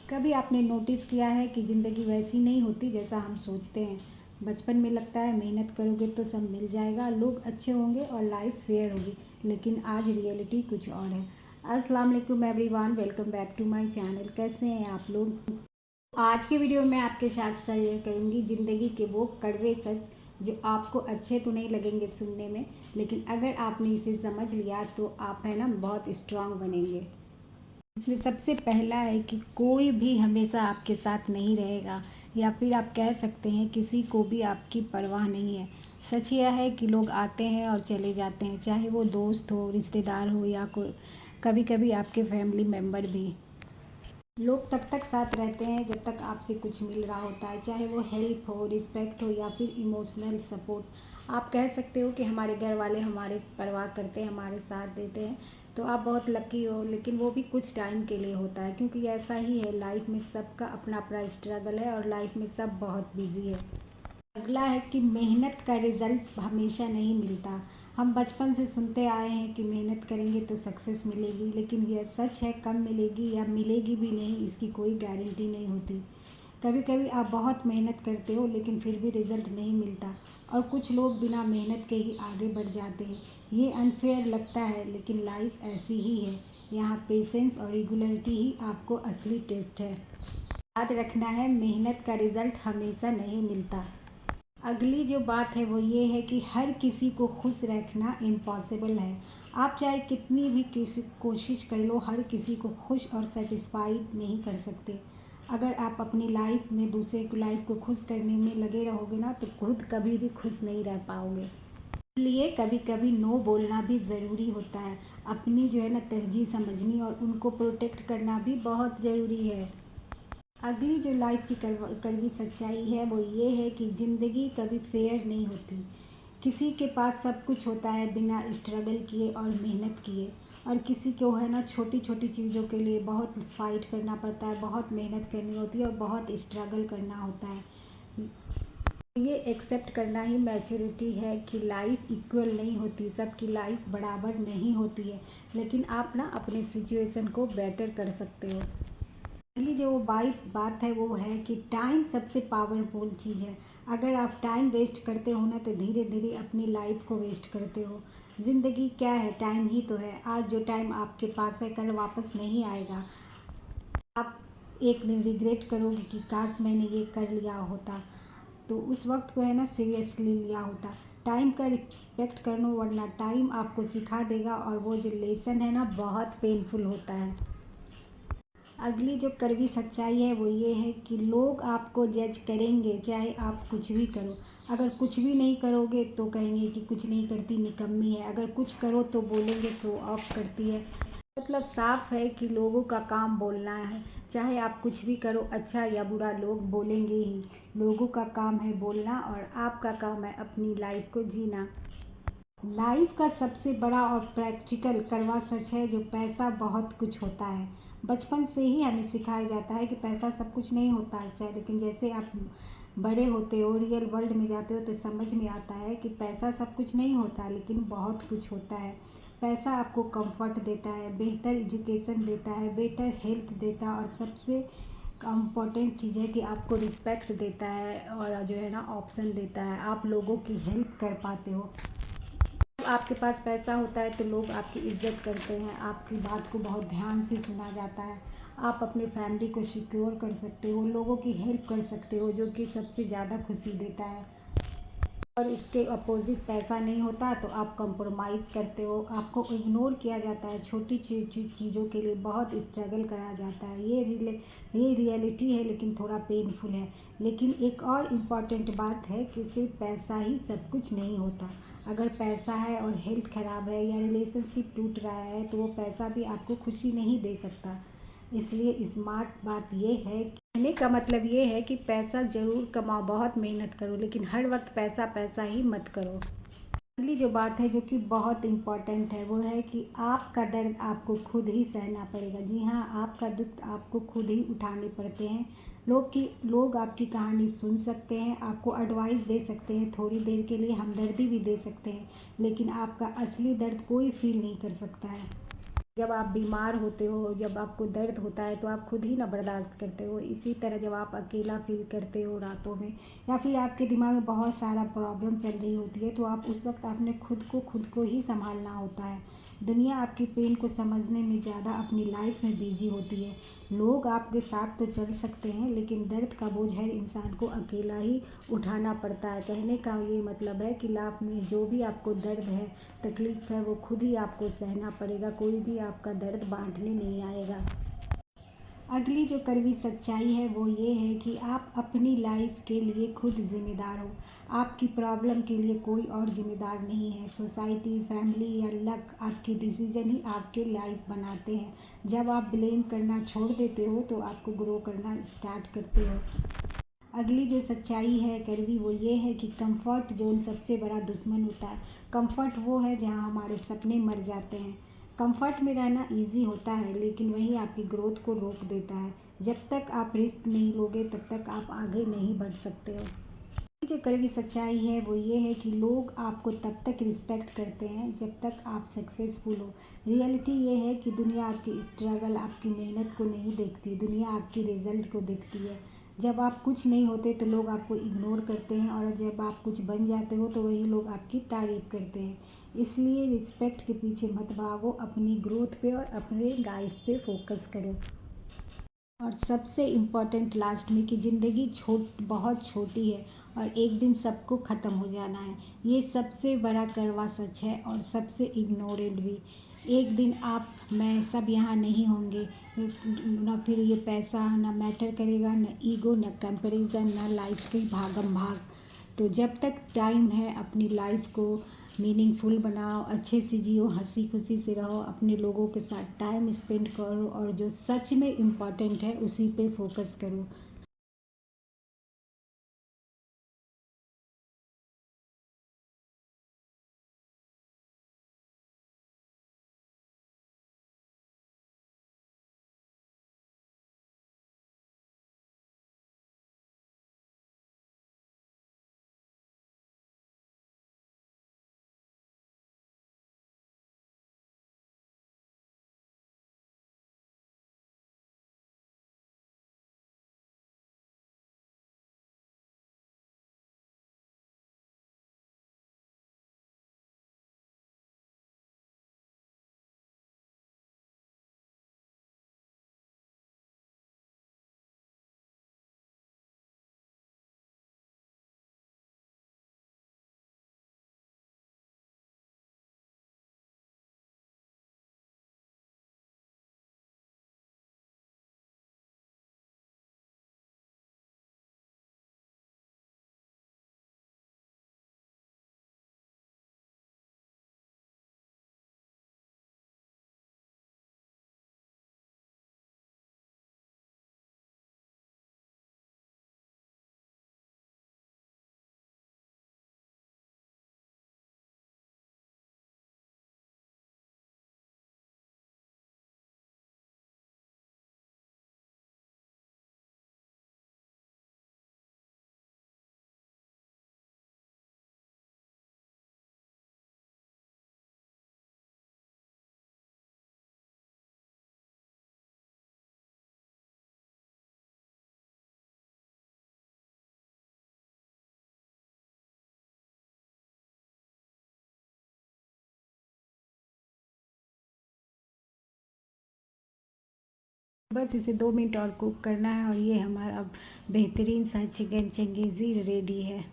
कभी आपने नोटिस किया है कि ज़िंदगी वैसी नहीं होती जैसा हम सोचते हैं। बचपन में लगता है मेहनत करोगे तो सब मिल जाएगा, लोग अच्छे होंगे और लाइफ फेयर होगी, लेकिन आज रियलिटी कुछ और है। अस्सलाम वालेकुम everyone, welcome back to my channel. कैसे हैं आप लोग? आज के वीडियो में आपके साथ शेयर करूंगी ज़िंदगी के वो कड़वे सच जो आपको अच्छे तो नहीं लगेंगे सुनने में, लेकिन अगर आपने इसे समझ लिया तो आप है ना बहुत स्ट्रांग बनेंगे। इसमें सबसे पहला है कि कोई भी हमेशा आपके साथ नहीं रहेगा, या फिर आप कह सकते हैं किसी को भी आपकी परवाह नहीं है। सच यह है कि लोग आते हैं और चले जाते हैं, चाहे वो दोस्त हो, रिश्तेदार हो या कोई कभी कभी आपके फैमिली मेम्बर भी। लोग तब तक साथ रहते हैं जब तक आपसे कुछ मिल रहा होता है, चाहे वो हेल्प हो, रिस्पेक्ट हो या फिर इमोशनल सपोर्ट। आप कह सकते हो कि हमारे घर वाले हमारे परवाह करते हैं, हमारे साथ देते हैं, तो आप बहुत लकी हो। लेकिन वो भी कुछ टाइम के लिए होता है, क्योंकि ऐसा ही है, लाइफ में सबका अपना अपना स्ट्रगल है और लाइफ में सब बहुत बिजी है। अगला है कि मेहनत का रिजल्ट हमेशा नहीं मिलता। हम बचपन से सुनते आए हैं कि मेहनत करेंगे तो सक्सेस मिलेगी, लेकिन यह सच है, कम मिलेगी या मिलेगी भी नहीं इसकी कोई गारंटी नहीं होती। कभी कभी आप बहुत मेहनत करते हो लेकिन फिर भी रिजल्ट नहीं मिलता, और कुछ लोग बिना मेहनत के ही आगे बढ़ जाते हैं। ये अनफेयर लगता है, लेकिन लाइफ ऐसी ही है। यहाँ पेशेंस और रेगुलरिटी ही आपको असली टेस्ट है। याद रखना है, मेहनत का रिजल्ट हमेशा नहीं मिलता। अगली जो बात है वो ये है कि हर किसी को खुश रखना इम्पॉसिबल है। आप चाहे कितनी भी किसी कोशिश कर लो, हर किसी को खुश और सेटिस्फाइड नहीं कर सकते। अगर आप अपनी लाइफ में दूसरे की लाइफ को खुश करने में लगे रहोगे ना, तो खुद कभी भी खुश नहीं रह पाओगे। इसलिए कभी कभी नो बोलना भी ज़रूरी होता है। अपनी जो है ना तरजीह समझनी और उनको प्रोटेक्ट करना भी बहुत ज़रूरी है। अगली जो लाइफ की कड़वी सच्चाई है वो ये है कि ज़िंदगी कभी फेयर नहीं होती। किसी के पास सब कुछ होता है बिना स्ट्रगल किए और मेहनत किए, और किसी को है ना छोटी छोटी चीज़ों के लिए बहुत फाइट करना पड़ता है, बहुत मेहनत करनी होती है और बहुत स्ट्रगल करना होता है। ये एक्सेप्ट करना ही मैच्योरिटी है कि लाइफ इक्वल नहीं होती, सबकी लाइफ बराबर नहीं होती है, लेकिन आप ना अपने सिचुएशन को बेटर कर सकते हो। पहली जो बात है वो है कि टाइम सबसे पावरफुल चीज़ है। अगर आप टाइम वेस्ट करते हो ना, तो धीरे धीरे अपनी लाइफ को वेस्ट करते हो। ज़िंदगी क्या है? टाइम ही तो है। आज जो टाइम आपके पास है कल वापस नहीं आएगा। आप एक दिन रिग्रेट करोगे कि काश मैंने ये कर लिया होता, तो उस वक्त को है ना सीरियसली लिया होता। टाइम का रिस्पेक्ट करो, वरना टाइम आपको सिखा देगा, और वो जो लेसन है ना बहुत पेनफुल होता है। अगली जो कड़वी सच्चाई है वो ये है कि लोग आपको जज करेंगे चाहे आप कुछ भी करो। अगर कुछ भी नहीं करोगे तो कहेंगे कि कुछ नहीं करती, निकम्मी है। अगर कुछ करो तो बोलेंगे शो ऑफ करती है। मतलब साफ है कि लोगों का काम बोलना है, चाहे आप कुछ भी करो, अच्छा या बुरा लोग बोलेंगे ही। लोगों का काम है बोलना और आपका काम है अपनी लाइफ को जीना। लाइफ का सबसे बड़ा और प्रैक्टिकल कड़वा सच है जो पैसा बहुत कुछ होता है। बचपन से ही हमें सिखाया जाता है कि पैसा सब कुछ नहीं होता है, चाहे, लेकिन जैसे आप बड़े होते हो, रियल वर्ल्ड में जाते हो, तो समझ में आता है कि पैसा सब कुछ नहीं होता, लेकिन बहुत कुछ होता है। पैसा आपको कंफर्ट देता है, बेहतर एजुकेशन देता है, बेटर हेल्थ देता है, और सबसे इम्पॉर्टेंट चीज़ है कि आपको रिस्पेक्ट देता है, और जो है ना ऑप्शन देता है, आप लोगों की हेल्प कर पाते हो। आपके पास पैसा होता है तो लोग आपकी इज्जत करते हैं, आपकी बात को बहुत ध्यान से सुना जाता है। आप अपने फैमिली को सिक्योर कर सकते हो, लोगों की हेल्प कर सकते हो, जो कि सबसे ज़्यादा खुशी देता है। और इसके अपोजिट पैसा नहीं होता तो आप कंप्रोमाइज़ करते हो, आपको इग्नोर किया जाता है, छोटी चीज़ों के लिए बहुत स्ट्रगल करा जाता है। ये रियलिटी है, लेकिन थोड़ा पेनफुल है। लेकिन एक और इम्पॉर्टेंट बात है कि सिर्फ पैसा ही सब कुछ नहीं होता। अगर पैसा है और हेल्थ ख़राब है या रिलेशनशिप टूट रहा है, तो वो पैसा भी आपको खुशी नहीं दे सकता। इसलिए स्मार्ट बात ये है, कहने का मतलब ये है कि पैसा ज़रूर कमाओ, बहुत मेहनत करो, लेकिन हर वक्त पैसा पैसा ही मत करो। अगली जो बात है जो कि बहुत इम्पॉर्टेंट है वो है कि आपका दर्द आपको खुद ही सहना पड़ेगा। जी हाँ, आपका दुख आपको खुद ही उठाने पड़ते हैं। लोग आपकी कहानी सुन सकते हैं, आपको एडवाइस दे सकते हैं, थोड़ी देर के लिए हमदर्दी भी दे सकते हैं, लेकिन आपका असली दर्द कोई फील नहीं कर सकता है। जब आप बीमार होते हो, जब आपको दर्द होता है तो आप खुद ही ना बर्दाश्त करते हो। इसी तरह जब आप अकेला फ़ील करते हो रातों में, या फिर आपके दिमाग में बहुत सारा प्रॉब्लम चल रही होती है, तो आप उस वक़्त आपने खुद को ही सँभालना होता है। दुनिया आपकी पेन को समझने में ज़्यादा अपनी लाइफ़ में बिज़ी होती है। लोग आपके साथ तो चल सकते हैं, लेकिन दर्द का बोझ हर इंसान को अकेला ही उठाना पड़ता है। कहने का ये मतलब है कि लाइफ़ में जो भी आपको दर्द है, तकलीफ़ है, वो खुद ही आपको सहना पड़ेगा। कोई भी आपका दर्द बांटने नहीं आएगा। अगली जो कड़वी सच्चाई है वो ये है कि आप अपनी लाइफ के लिए खुद ज़िम्मेदार हो। आपकी प्रॉब्लम के लिए कोई और ज़िम्मेदार नहीं है। सोसाइटी, फैमिली या लक आपके डिसीजन ही आपके लाइफ बनाते हैं। जब आप ब्लेम करना छोड़ देते हो तो आपको ग्रो करना स्टार्ट करते हो। अगली जो सच्चाई है कड़वी वो ये है कि कंफर्ट जोन सबसे बड़ा दुश्मन होता है। कंफर्ट वो है जहाँ हमारे सपने मर जाते हैं। कंफर्ट में रहना इजी होता है, लेकिन वही आपकी ग्रोथ को रोक देता है। जब तक आप रिस्क नहीं लोगे तब तक आप आगे नहीं बढ़ सकते हो। जो कड़वी सच्चाई है वो ये है कि लोग आपको तब तक रिस्पेक्ट करते हैं जब तक आप सक्सेसफुल हो। रियलिटी ये है कि दुनिया आपकी स्ट्रगल, आपकी मेहनत को नहीं देखती, दुनिया आपके रिजल्ट को देखती है। जब आप कुछ नहीं होते तो लोग आपको इग्नोर करते हैं, और जब आप कुछ बन जाते हो तो वही लोग आपकी तारीफ़ करते हैं। इसलिए रिस्पेक्ट के पीछे मत भागो, अपनी ग्रोथ पे और अपने लाइफ पे फोकस करो। और सबसे इम्पोर्टेंट लास्ट में कि ज़िंदगी बहुत छोटी है और एक दिन सबको ख़त्म हो जाना है। ये सबसे बड़ा कड़वा सच है और सबसे इग्नोरेड भी। एक दिन आप, मैं, सब यहाँ नहीं होंगे। ना फिर ये पैसा ना मैटर करेगा, ना ईगो, ना कंपैरिजन, ना लाइफ की भागम भाग। तो जब तक टाइम है अपनी लाइफ को मीनिंगफुल बनाओ, अच्छे से जियो, हंसी खुशी से रहो, अपने लोगों के साथ टाइम स्पेंड करो और जो सच में इम्पॉर्टेंट है उसी पे फोकस करो। बस इसे 2 मिनट और कुक करना है और ये हमारा अब बेहतरीन सा चिकन चंगेज़ी रेडी है।